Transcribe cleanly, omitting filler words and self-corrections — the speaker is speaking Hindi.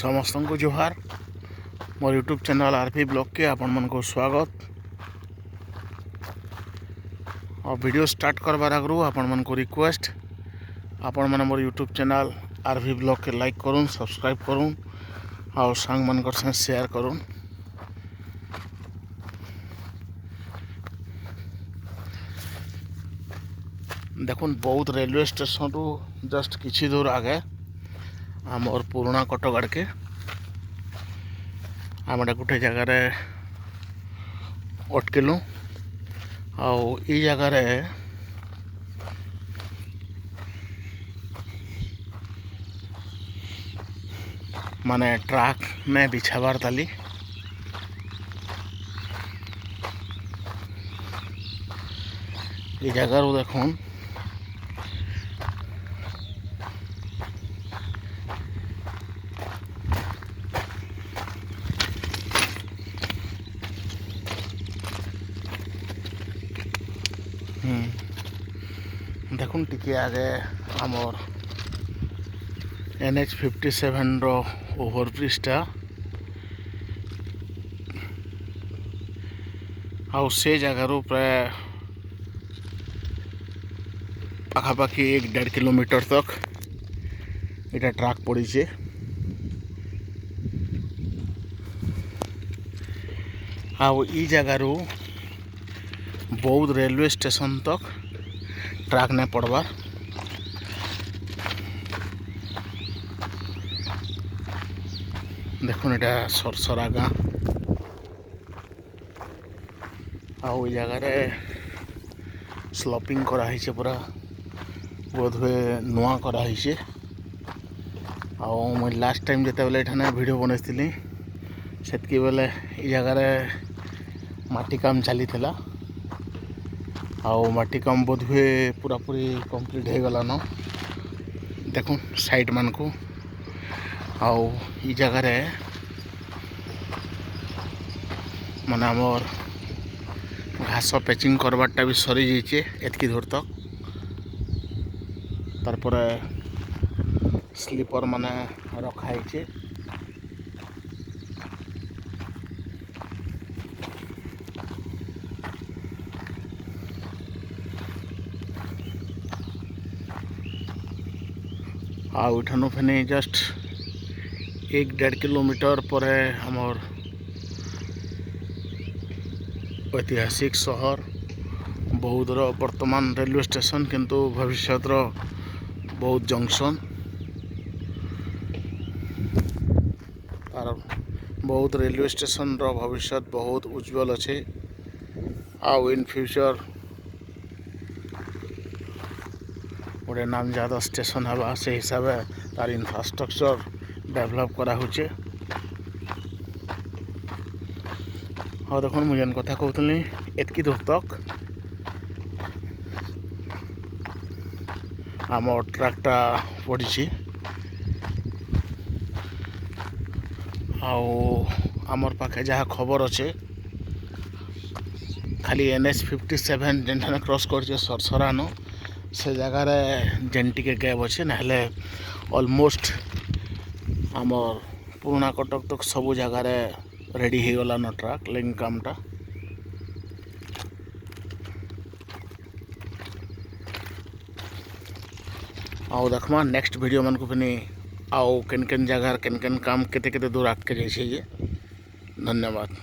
समस्त को जोहार मोर यूट्यूब चैनल आरपी ब्लॉग के आपण मन को स्वागत। और वीडियो स्टार्ट करबार आगु आपण मन को रिक्वेस्ट आपण मन मोर यूट्यूब चैनल आरपी ब्लॉग के लाइक करूँ, सब्सक्राइब करूँ और सांग मन कर शेयर करूँ। देखुन बौद्ध रेलवे स्टेशन रु जस्ट किछि दूर आगे आमर पुराना कटक के आम गोटे जगार अटकिलु आई जगार माने ट्रक में बिछाबार ताली ये जगार देखुन देखुन टिके आगे आमर NH57 रो ओवरब्रिजटा आउ से जगार प्राय पाखापाखि 1-1.5 किलोमीटर तक इटा ट्रक पड़ी छे। आउ ई जगार बौद्ध रेलवे स्टेशन तक ट्रक नहीं पड़वार। देखुन एटा सरसरा गाँ आउ जगार स्लपिंग कराई पूरा बोध हुए नुआ कराई। मुझे लास्ट टाइम जिते बेले एठाने वीडियो बनई सेतकी बेले ई जगार माटी काम चली आउ माटी काम बोध हुए पूरा पूरी कंप्लीट हो गलान। देखो साइड मान को आउ ई जगार माने आमर घास पैचिंग करवाटा भी सरी जाइए एतकी दूर तक। तारपर स्लीपर माने रखाई। आउ इठानु फेने जस्ट 1-1.5 किलोमीटर पर हमर ऐतिहासिक शहर बौद्धर वर्तमान रेलवे स्टेशन किंतु भविष्यत बौद्ध जंक्शन और बौद्ध रेलवे स्टेशन रो भविष्यत बहुत उज्जवल अच्छे। आउ इन फ्यूचर गोटे नाम ज्यादा स्टेशन हवा से हिसाब से तार इंफ्रास्ट्रक्चर डेवलप करा होचे। हाँ देखो मुझे जेन कथा कहती एतकी दूर तक आम ट्रकटा पड़ी आमर पाखे जहाँ खबर अच्छे खाली NH57 जेन क्रॉस कर सरसरान से जगार जेन टिके गैप अच्छे ना ऑलमोस्ट आमर पुराना कटक तक सबू जगार रेडी हो गलान ट्रक लिंक कामटा। आउ देखमा नेक्स्ट वीडियो मन को फिनी आउ केन केन जगार केन केन काम केते केते दूर आके जाइए। धन्यवाद।